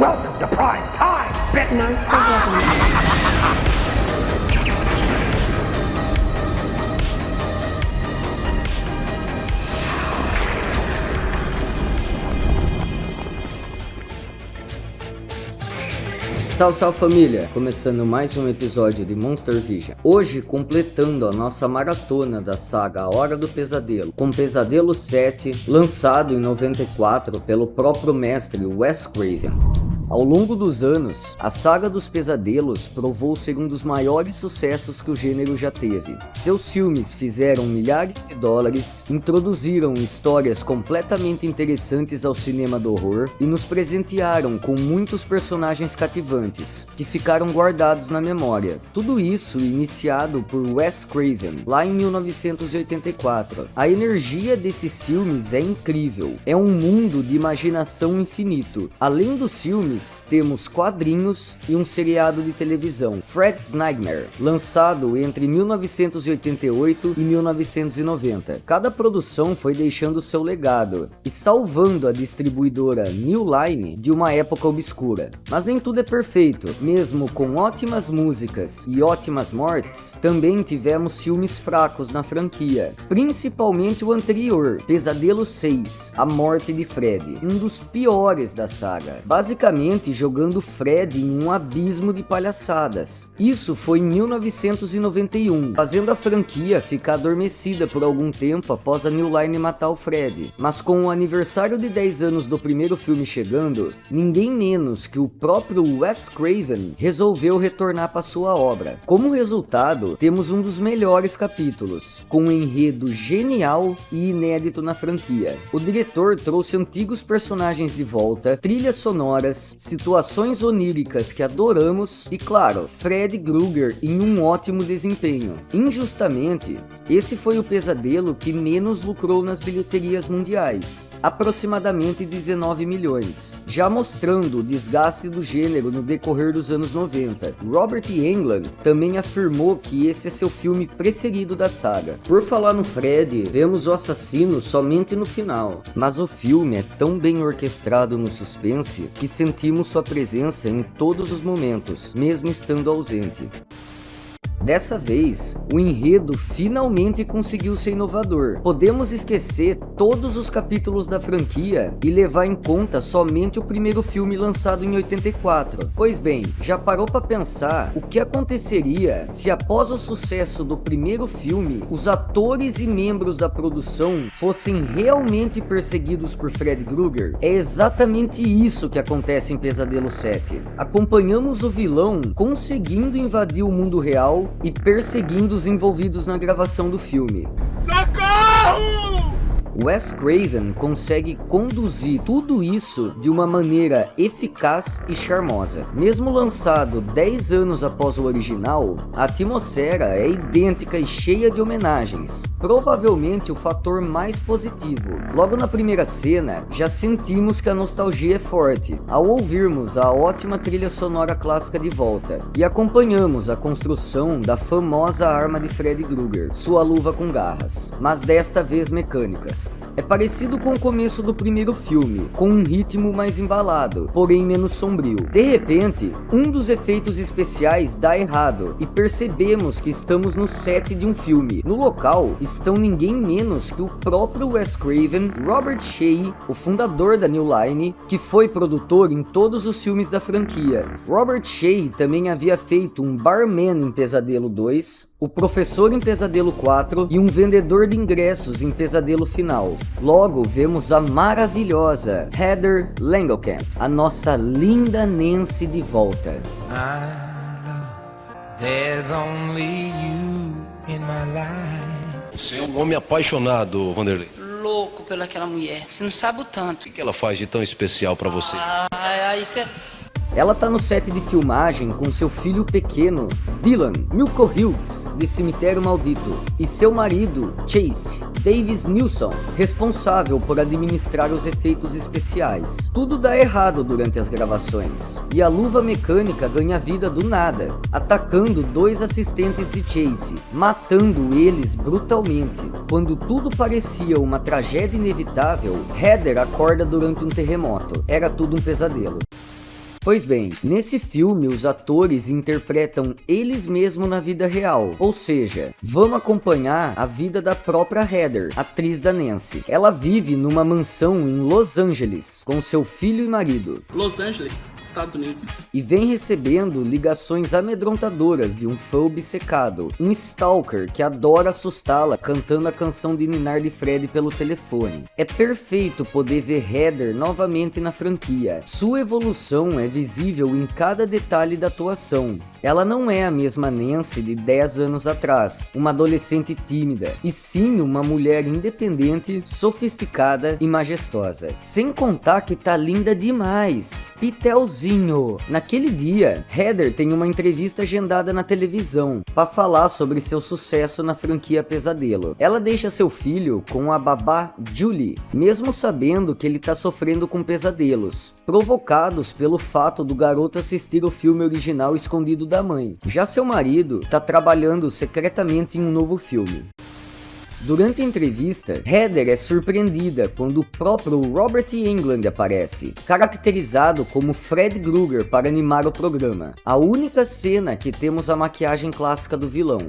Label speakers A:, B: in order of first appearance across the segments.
A: Welcome to prime time, bitch!
B: Monster Vision.
C: Salve, salve família! Começando mais um episódio de Monster Vision. Hoje completando a nossa maratona da saga A Hora do Pesadelo, com Pesadelo 7, lançado em 94 pelo próprio mestre Wes Craven. Ao longo dos anos, a saga dos pesadelos provou ser um dos maiores sucessos que o gênero já teve. Seus filmes fizeram milhares de dólares, introduziram histórias completamente interessantes ao cinema do horror e nos presentearam com muitos personagens cativantes, que ficaram guardados na memória. Tudo isso iniciado por Wes Craven, lá em 1984. A energia desses filmes é incrível, é um mundo de imaginação infinito. Além dos filmes, temos quadrinhos e um seriado de televisão, Fred's Nightmare, lançado entre 1988 e 1990. Cada produção foi deixando seu legado e salvando a distribuidora New Line de uma época obscura. Mas nem tudo é perfeito, mesmo com ótimas músicas e ótimas mortes, também tivemos filmes fracos na franquia, principalmente o anterior, Pesadelo 6, A Morte de Freddy, um dos piores da saga. Basicamente jogando Freddy em um abismo de palhaçadas. Isso foi em 1991, fazendo a franquia ficar adormecida por algum tempo após a New Line matar o Freddy. Mas com o aniversário de 10 anos do primeiro filme chegando, ninguém menos que o próprio Wes Craven resolveu retornar para sua obra. Como resultado, temos um dos melhores capítulos, com um enredo genial e inédito na franquia. O diretor trouxe antigos personagens de volta, trilhas sonoras, situações oníricas que adoramos e, claro, Freddy Krueger em um ótimo desempenho. Injustamente, esse foi o pesadelo que menos lucrou nas bilheterias mundiais, aproximadamente 19 milhões, já mostrando o desgaste do gênero no decorrer dos anos 90. Robert Englund também afirmou que esse é seu filme preferido da saga. Por falar no Freddy, vemos o assassino somente no final, mas o filme é tão bem orquestrado no suspense que sentimos sua presença em todos os momentos, mesmo estando ausente. Dessa vez, o enredo finalmente conseguiu ser inovador. Podemos esquecer todos os capítulos da franquia e levar em conta somente o primeiro filme lançado em 84. Pois bem, já parou para pensar o que aconteceria se após o sucesso do primeiro filme, os atores e membros da produção fossem realmente perseguidos por Freddy Krueger? É exatamente isso que acontece em Pesadelo 7. Acompanhamos o vilão conseguindo invadir o mundo real e perseguindo os envolvidos na gravação do filme. Socorro! Wes Craven consegue conduzir tudo isso de uma maneira eficaz e charmosa. Mesmo lançado 10 anos após o original, a atmosfera é idêntica e cheia de homenagens, provavelmente o fator mais positivo. Logo na primeira cena, já sentimos que a nostalgia é forte, ao ouvirmos a ótima trilha sonora clássica de volta, e acompanhamos a construção da famosa arma de Freddy Krueger, sua luva com garras, mas desta vez mecânicas. É parecido com o começo do primeiro filme, com um ritmo mais embalado, porém menos sombrio. De repente, um dos efeitos especiais dá errado e percebemos que estamos no set de um filme. No local estão ninguém menos que o próprio Wes Craven, Robert Shaye, o fundador da New Line, que foi produtor em todos os filmes da franquia. Robert Shaye também havia feito um barman em Pesadelo 2, o professor em Pesadelo 4 e um vendedor de ingressos em Pesadelo Final. Logo vemos a maravilhosa Heather Langenkamp, a nossa linda Nancy de volta.
D: There's only you in my life.
E: Você é um homem apaixonado, Vanderlei.
F: Louco pelaquela mulher. Você não sabe o tanto.
E: O que ela faz de tão especial pra você?
F: Isso é...
C: Ela tá no set de filmagem com seu filho pequeno, Dylan Milko Hughes, de Cemitério Maldito, e seu marido, Chase Davis Nilsson, responsável por administrar os efeitos especiais. Tudo dá errado durante as gravações, e a luva mecânica ganha vida do nada, atacando dois assistentes de Chase, matando eles brutalmente. Quando tudo parecia uma tragédia inevitável, Heather acorda durante um terremoto. Era tudo um pesadelo. Pois bem, nesse filme os atores interpretam eles mesmos na vida real, ou seja, vamos acompanhar a vida da própria Heather, atriz da Nancy. Ela vive numa mansão em Los Angeles, com seu filho e marido.
G: Los Angeles, Estados Unidos.
C: E vem recebendo ligações amedrontadoras de um fã obcecado, um stalker que adora assustá-la cantando a canção de ninar de Freddy pelo telefone. É perfeito poder ver Heather novamente na franquia. Sua evolução é visível em cada detalhe da atuação. Ela não é a mesma Nancy de 10 anos atrás, uma adolescente tímida, e sim uma mulher independente, sofisticada e majestosa. Sem contar que tá linda demais. Pitelzinho. Naquele dia, Heather tem uma entrevista agendada na televisão para falar sobre seu sucesso na franquia Pesadelo. Ela deixa seu filho com a babá Julie, mesmo sabendo que ele tá sofrendo com pesadelos, provocados pelo fato do garoto assistir o filme original escondido da mãe. Já seu marido tá trabalhando secretamente em um novo filme. Durante a entrevista, Heather é surpreendida quando o próprio Robert Englund aparece, caracterizado como Fred Krueger para animar o programa. A única cena que temos a maquiagem clássica do vilão.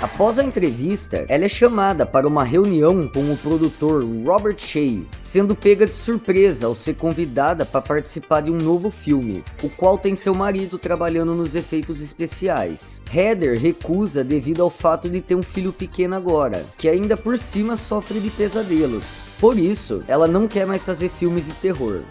C: Após a entrevista, ela é chamada para uma reunião com o produtor Robert Shea, sendo pega de surpresa ao ser convidada para participar de um novo filme, o qual tem seu marido trabalhando nos efeitos especiais. Heather recusa devido ao fato de ter um filho pequeno agora, que ainda por cima sofre de pesadelos. Por isso, ela não quer mais fazer filmes de terror.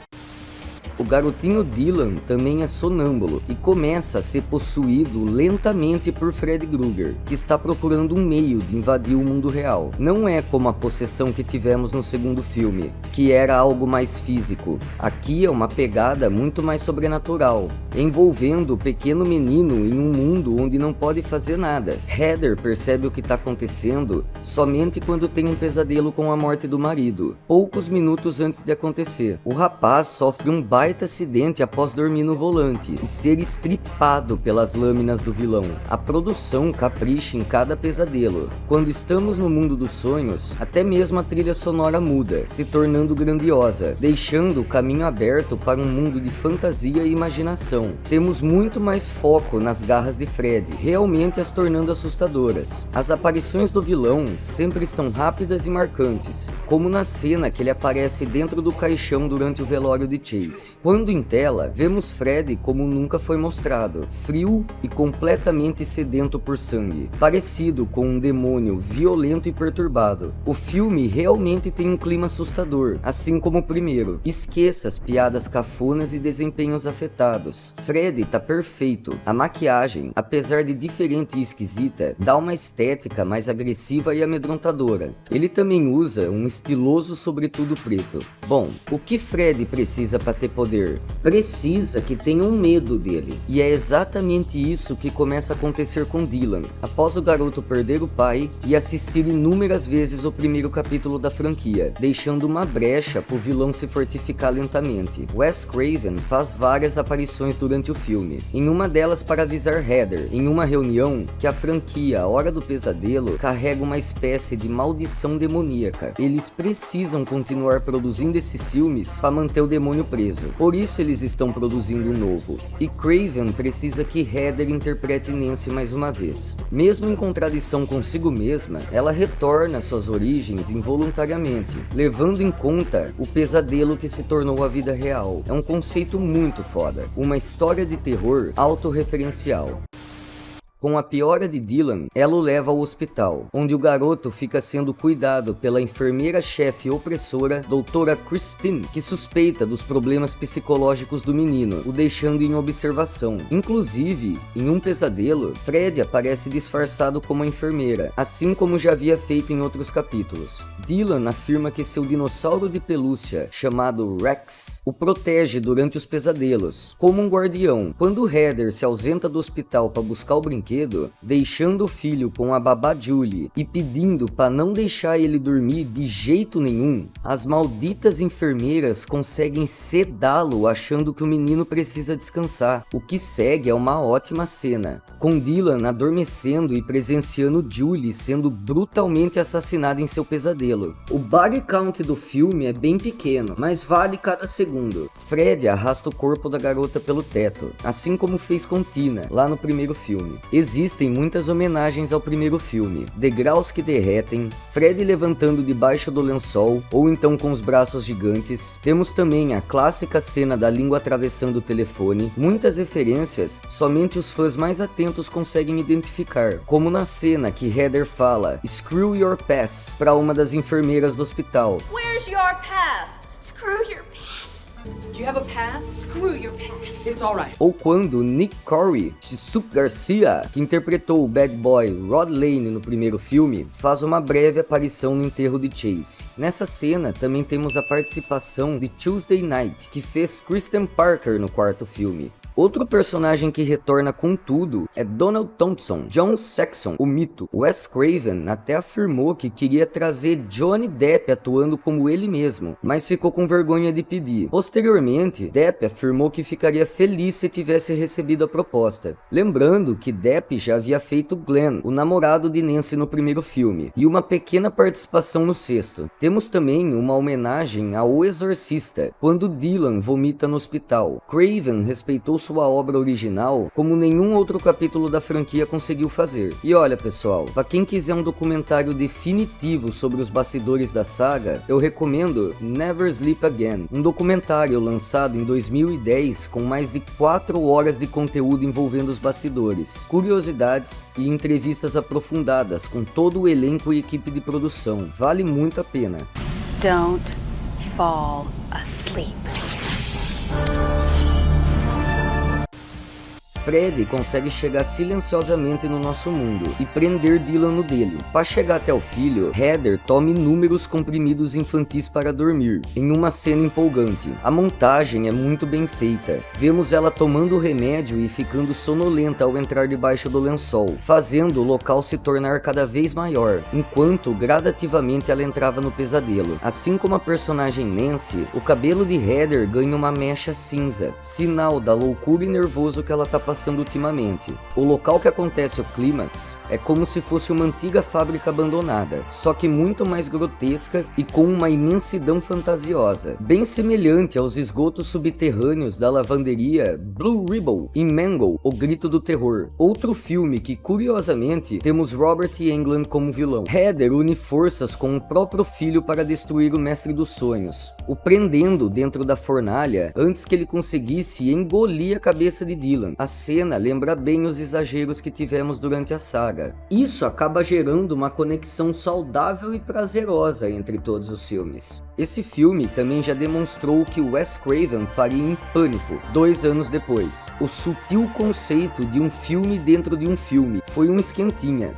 C: O garotinho Dylan também é sonâmbulo e começa a ser possuído lentamente por Fred Krueger, que está procurando um meio de invadir o mundo real. Não é como a possessão que tivemos no segundo filme, que era algo mais físico. Aqui é uma pegada muito mais sobrenatural, envolvendo o pequeno menino em um mundo onde não pode fazer nada. Heather percebe o que está acontecendo somente quando tem um pesadelo com a morte do marido, poucos minutos antes de acontecer. O rapaz sofre um baita acidente após dormir no volante e ser estripado pelas lâminas do vilão. A produção capricha em cada pesadelo. Quando estamos no mundo dos sonhos, até mesmo a trilha sonora muda, se tornando grandiosa, deixando o caminho aberto para um mundo de fantasia e imaginação. Temos muito mais foco nas garras de Fred, realmente as tornando assustadoras. As aparições do vilão sempre são rápidas e marcantes, como na cena que ele aparece dentro do caixão durante o velório de Chase. Quando em tela, vemos Fred como nunca foi mostrado, frio e completamente sedento por sangue, parecido com um demônio violento e perturbado. O filme realmente tem um clima assustador, assim como o primeiro. Esqueça as piadas cafonas e desempenhos afetados. Fred tá perfeito. A maquiagem, apesar de diferente e esquisita, dá uma estética mais agressiva e amedrontadora. Ele também usa um estiloso sobretudo preto. Bom, o que Fred precisa para ter poder? Precisa que tenham medo dele. E é exatamente isso que começa a acontecer com Dylan, após o garoto perder o pai e assistir inúmeras vezes o primeiro capítulo da franquia, deixando uma brecha pro vilão se fortificar lentamente. Wes Craven faz várias aparições durante o filme, em uma delas para avisar Heather, em uma reunião, que a franquia A Hora do Pesadelo carrega uma espécie de maldição demoníaca. Eles precisam continuar produzindo esses filmes para manter o demônio preso. Por isso eles estão produzindo um novo. E Craven precisa que Heather interprete Nancy mais uma vez. Mesmo em contradição consigo mesma, ela retorna às suas origens involuntariamente, levando em conta o pesadelo que se tornou a vida real. É um conceito muito foda. Uma história de terror autorreferencial. Com a piora de Dylan, ela o leva ao hospital, onde o garoto fica sendo cuidado pela enfermeira-chefe opressora, doutora Christine, que suspeita dos problemas psicológicos do menino, o deixando em observação. Inclusive, em um pesadelo, Fred aparece disfarçado como a enfermeira, assim como já havia feito em outros capítulos. Dylan afirma que seu dinossauro de pelúcia, chamado Rex, o protege durante os pesadelos, como um guardião. Quando Heather se ausenta do hospital para buscar o brinquedo, brinquedo, deixando o filho com a babá Julie e pedindo para não deixar ele dormir de jeito nenhum, as malditas enfermeiras conseguem sedá-lo achando que o menino precisa descansar. O que segue é uma ótima cena, com Dylan adormecendo e presenciando Julie sendo brutalmente assassinada em seu pesadelo. O body count do filme é bem pequeno, mas vale cada segundo. Fred arrasta o corpo da garota pelo teto, assim como fez com Tina, lá no primeiro filme. Existem muitas homenagens ao primeiro filme, degraus que derretem, Fred levantando debaixo do lençol, ou então com os braços gigantes. Temos também a clássica cena da língua atravessando o telefone, muitas referências, somente os fãs mais atentos conseguem identificar, como na cena que Heather fala "Screw your pass" para uma das enfermeiras do hospital.
H: Where's your pass? Screw your pass. Do you have a pass? Screw your pass. It's alright.
C: Ou quando Nick Corey, Shizuki Garcia, que interpretou o bad boy Rod Lane no primeiro filme, faz uma breve aparição no enterro de Chase. Nessa cena também temos a participação de Tuesday Knight, que fez Kristen Parker no quarto filme. Outro personagem que retorna com tudo é Donald Thompson, John Saxon, o mito. Wes Craven até afirmou que queria trazer Johnny Depp atuando como ele mesmo, mas ficou com vergonha de pedir. Posteriormente, Depp afirmou que ficaria feliz se tivesse recebido a proposta. Lembrando que Depp já havia feito Glenn, o namorado de Nancy no primeiro filme, e uma pequena participação no sexto. Temos também uma homenagem ao O Exorcista, quando Dylan vomita no hospital. Craven respeitou sua obra original como nenhum outro capítulo da franquia conseguiu fazer. E olha pessoal, para quem quiser um documentário definitivo sobre os bastidores da saga, eu recomendo Never Sleep Again, um documentário lançado em 2010 com mais de 4 horas de conteúdo envolvendo os bastidores, curiosidades e entrevistas aprofundadas com todo o elenco e equipe de produção. Vale muito a pena.
B: Don't fall asleep.
C: Fred consegue chegar silenciosamente no nosso mundo e prender Dylan no dele. Para chegar até o filho, Heather toma inúmeros comprimidos infantis para dormir, em uma cena empolgante. A montagem é muito bem feita. Vemos ela tomando o remédio e ficando sonolenta ao entrar debaixo do lençol, fazendo o local se tornar cada vez maior, enquanto gradativamente ela entrava no pesadelo. Assim como a personagem Nancy, o cabelo de Heather ganha uma mecha cinza, sinal da loucura e nervoso que ela tá passando ultimamente. O local que acontece o clímax é como se fosse uma antiga fábrica abandonada, só que muito mais grotesca e com uma imensidão fantasiosa, bem semelhante aos esgotos subterrâneos da lavanderia Blue Ribbon em Mango, O Grito do Terror, outro filme que curiosamente temos Robert Englund como vilão. Heather une forças com o próprio filho para destruir o Mestre dos Sonhos, o prendendo dentro da fornalha antes que ele conseguisse engolir a cabeça de Dylan. A cena lembra bem os exageros que tivemos durante a saga. Isso acaba gerando uma conexão saudável e prazerosa entre todos os filmes. Esse filme também já demonstrou o que Wes Craven faria em Pânico, 2 anos depois. O sutil conceito de um filme dentro de um filme foi um esquentinha.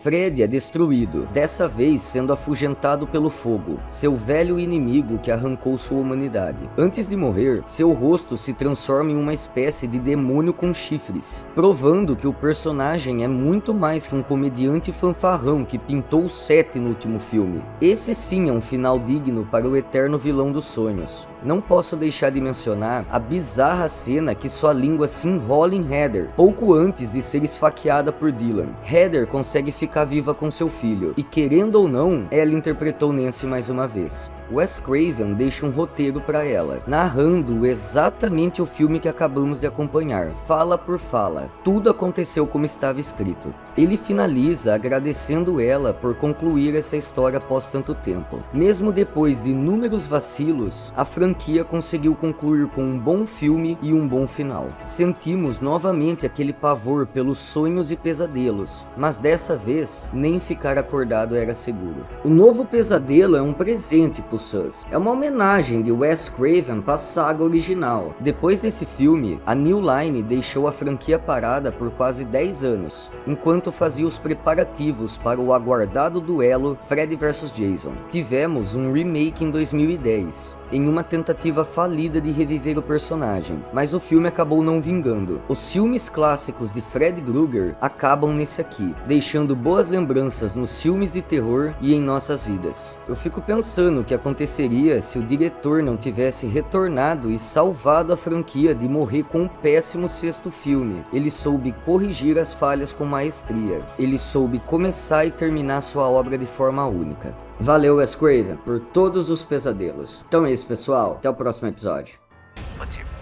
C: Fred é destruído, dessa vez sendo afugentado pelo fogo, seu velho inimigo que arrancou sua humanidade. Antes de morrer, seu rosto se transforma em uma espécie de demônio com chifres, provando que o personagem é muito mais que um comediante fanfarrão que pintou o set no último filme. Esse sim é um final digno para o eterno vilão dos sonhos. Não posso deixar de mencionar a bizarra cena que sua língua se enrola em Heather, pouco antes de ser esfaqueada por Dylan. Heather consegue ficar viva com seu filho, e querendo ou não, ela interpretou Nancy mais uma vez. Wes Craven deixa um roteiro para ela, narrando exatamente o filme que acabamos de acompanhar, fala por fala. Tudo aconteceu como estava escrito. Ele finaliza agradecendo ela por concluir essa história após tanto tempo. Mesmo depois de inúmeros vacilos, a franquia conseguiu concluir com um bom filme e um bom final. Sentimos novamente aquele pavor pelos sonhos e pesadelos, mas dessa vez nem ficar acordado era seguro. O novo pesadelo é um presente para Sus. É uma homenagem de Wes Craven para a saga original. Depois desse filme, a New Line deixou a franquia parada por quase 10 anos, enquanto fazia os preparativos para o aguardado duelo Freddy vs Jason. Tivemos um remake em 2010, em uma tentativa falida de reviver o personagem, mas o filme acabou não vingando. Os filmes clássicos de Freddy Krueger acabam nesse aqui, deixando boas lembranças nos filmes de terror e em nossas vidas. Eu fico pensando o que aconteceria se o diretor não tivesse retornado e salvado a franquia de morrer com um péssimo sexto filme. Ele soube corrigir as falhas com maestria. Ele soube começar e terminar sua obra de forma única. Valeu, Wes Craven, por todos os pesadelos. Então é isso, pessoal. Até o próximo episódio.
A: What's your